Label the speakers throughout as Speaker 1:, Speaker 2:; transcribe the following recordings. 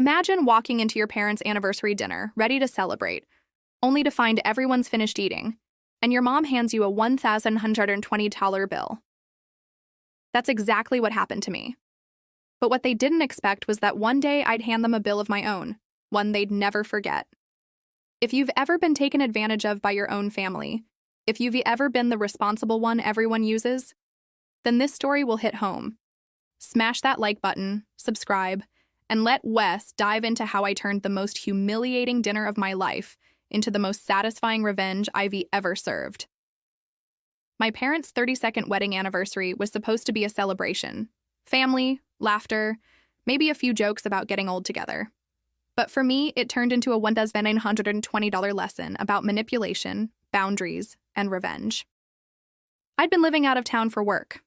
Speaker 1: Imagine walking into your parents' anniversary dinner, ready to celebrate, only to find everyone's finished eating, and your mom hands you a $1,120 bill. That's exactly what happened to me. But what they didn't expect was that one day I'd hand them a bill of my own, one they'd never forget. If you've ever been taken advantage of by your own family, if you've ever been the responsible one everyone uses, then this story will hit home. Smash that like button, subscribe, and let Wes dive into how I turned the most humiliating dinner of my life into the most satisfying revenge I've ever served. My parents' 32nd wedding anniversary was supposed to be a celebration. Family, laughter, maybe a few jokes about getting old together. But for me, it turned into a $1,920 lesson about manipulation, boundaries, and revenge. I'd been living out of town for work.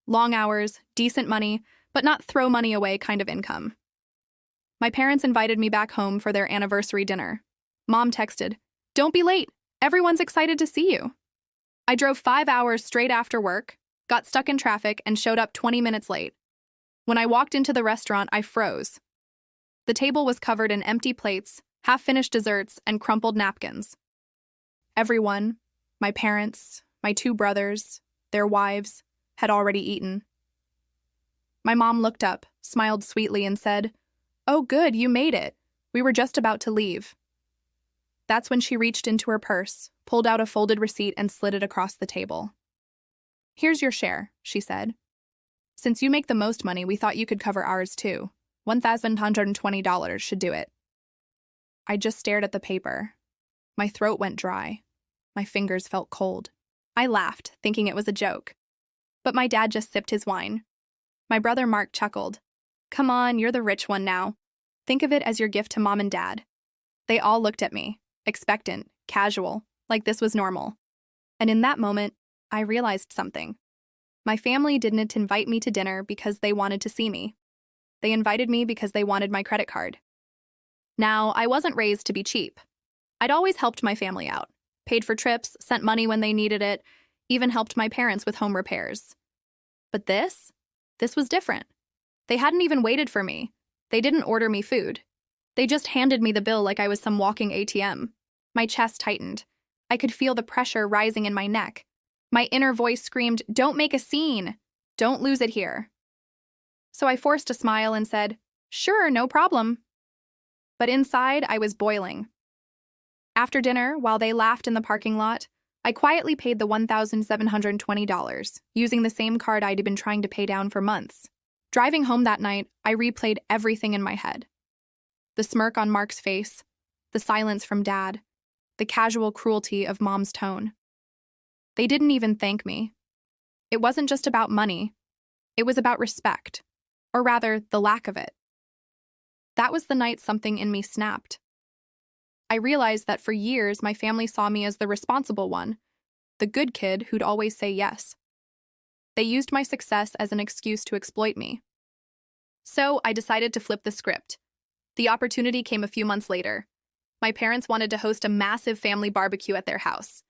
Speaker 1: Long hours, decent money, but not throw money away kind of income. My parents invited me back home for their anniversary dinner. Mom texted, "Don't be late. Everyone's excited to see you." I drove 5 hours straight after work, got stuck in traffic, and showed up 20 minutes late. When I walked into the restaurant, I froze. The table was covered in empty plates, half-finished desserts, and crumpled napkins. Everyone, my parents, my 2 brothers, their wives, had already eaten. My mom looked up, smiled sweetly, and said, "Oh, good, you made it. We were just about to leave." That's when she reached into her purse, pulled out a folded receipt, and slid it across the table. "Here's your share," she said. "Since you make the most money, we thought you could cover ours too. $1,120 should do it." I just stared at the paper. My throat went dry. My fingers felt cold. I laughed, thinking it was a joke. But my dad just sipped his wine. My brother Mark chuckled. "Come on, you're the rich one now. Think of it as your gift to Mom and Dad." They all looked at me, expectant, casual, like this was normal. And in that moment, I realized something. My family didn't invite me to dinner because they wanted to see me. They invited me because they wanted my credit card. Now, I wasn't raised to be cheap. I'd always helped my family out, paid for trips, sent money when they needed it, even helped my parents with home repairs. But this was different. They hadn't even waited for me. They didn't order me food. They just handed me the bill like I was some walking ATM. My chest tightened. I could feel the pressure rising in my neck. My inner voice screamed, "Don't make a scene. Don't lose it here." So I forced a smile and said, "Sure, no problem." But inside, I was boiling. After dinner, while they laughed in the parking lot, I quietly paid the $1,720, using the same card I'd been trying to pay down for months. Driving home that night, I replayed everything in my head. The smirk on Mark's face, the silence from Dad, the casual cruelty of Mom's tone. They didn't even thank me. It wasn't just about money. It was about respect, or rather, the lack of it. That was the night something in me snapped. I realized that for years my family saw me as the responsible one, the good kid who'd always say yes. They used my success as an excuse to exploit me. So I decided to flip the script. The opportunity came a few months later. My parents wanted to host a massive family barbecue at their house.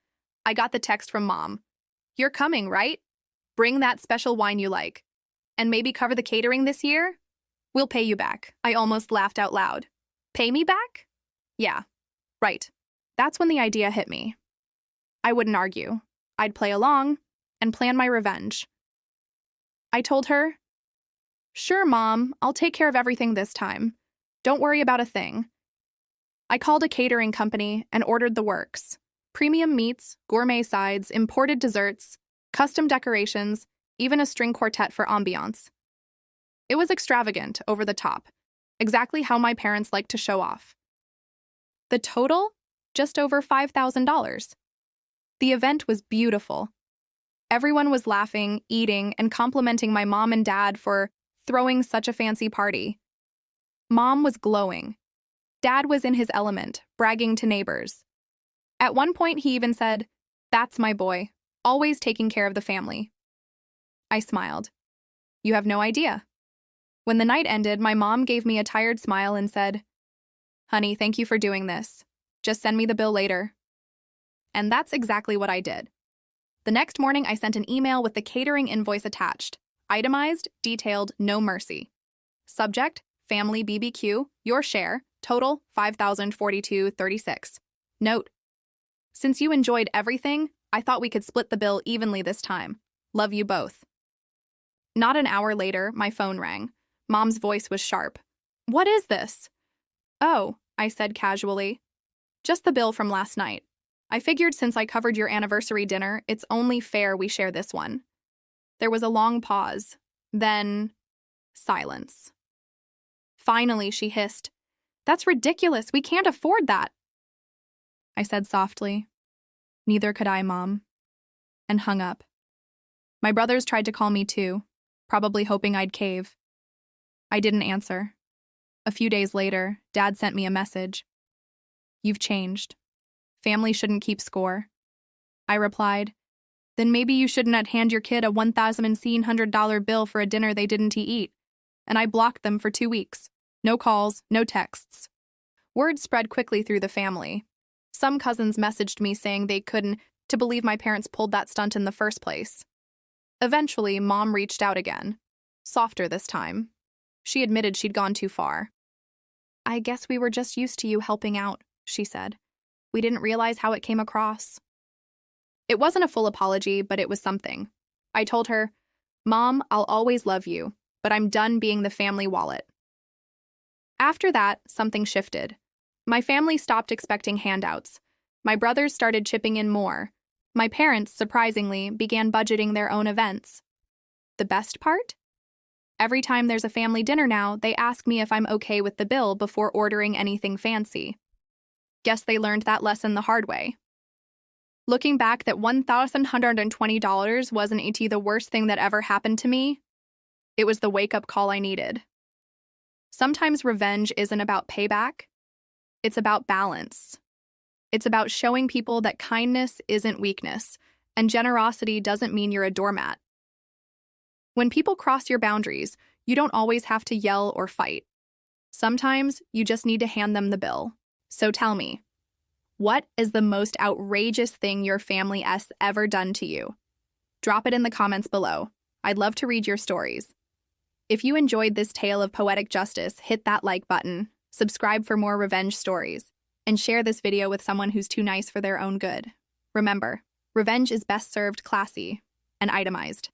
Speaker 1: I got the text from Mom. "You're coming, right? Bring that special wine you like. And maybe cover the catering this year? We'll pay you back." I almost laughed out loud. Pay me back? Yeah, right. That's when the idea hit me. I wouldn't argue. I'd play along and plan my revenge. I told her, "Sure, Mom, I'll take care of everything this time. Don't worry about a thing." I called a catering company and ordered the works. Premium meats, gourmet sides, imported desserts, custom decorations, even a string quartet for ambiance. It was extravagant, over the top, exactly how my parents liked to show off. The total? Just over $5,000. The event was beautiful. Everyone was laughing, eating, and complimenting my mom and dad for throwing such a fancy party. Mom was glowing. Dad was in his element, bragging to neighbors. At one point, he even said, "That's my boy, always taking care of the family." I smiled. You have no idea. When the night ended, my mom gave me a tired smile and said, "Honey, thank you for doing this. Just send me the bill later." And that's exactly what I did. The next morning, I sent an email with the catering invoice attached. Itemized, detailed, no mercy. Subject, family BBQ, your share, total $5,042.36. Note: since you enjoyed everything, I thought we could split the bill evenly this time. Love you both. Not an hour later, my phone rang. Mom's voice was sharp. What is this? Oh, I said casually. Just the bill from last night. I figured since I covered your anniversary dinner, it's only fair we share this one. There was a long pause. Then, silence. Finally, she hissed, That's ridiculous. We can't afford that. I said softly, Neither could I, Mom, and hung up. My brothers tried to call me too, probably hoping I'd cave. I didn't answer. A few days later, Dad sent me a message. You've changed. Family shouldn't keep score. I replied, Then maybe you shouldn't hand your kid a $1,700 bill for a dinner they didn't eat. And I blocked them for 2 weeks. No calls, no texts. Word spread quickly through the family. Some cousins messaged me saying they couldn't to believe my parents pulled that stunt in the first place. Eventually, Mom reached out again. Softer this time. She admitted she'd gone too far. I guess we were just used to you helping out, she said. We didn't realize how it came across. It wasn't a full apology, but it was something. I told her, Mom, I'll always love you, but I'm done being the family wallet. After that, something shifted. My family stopped expecting handouts. My brothers started chipping in more. My parents, surprisingly, began budgeting their own events. The best part? Every time there's a family dinner now, they ask me if I'm okay with the bill before ordering anything fancy. Guess they learned that lesson the hard way. Looking back, that $1,120 wasn't the worst thing that ever happened to me. It was the wake-up call I needed. Sometimes revenge isn't about payback. It's about balance. It's about showing people that kindness isn't weakness, and generosity doesn't mean you're a doormat. When people cross your boundaries, you don't always have to yell or fight. Sometimes you just need to hand them the bill. So tell me, what is the most outrageous thing your family has ever done to you? Drop it in the comments below. I'd love to read your stories. If you enjoyed this tale of poetic justice, hit that like button, subscribe for more revenge stories, and share this video with someone who's too nice for their own good. Remember, revenge is best served classy and itemized.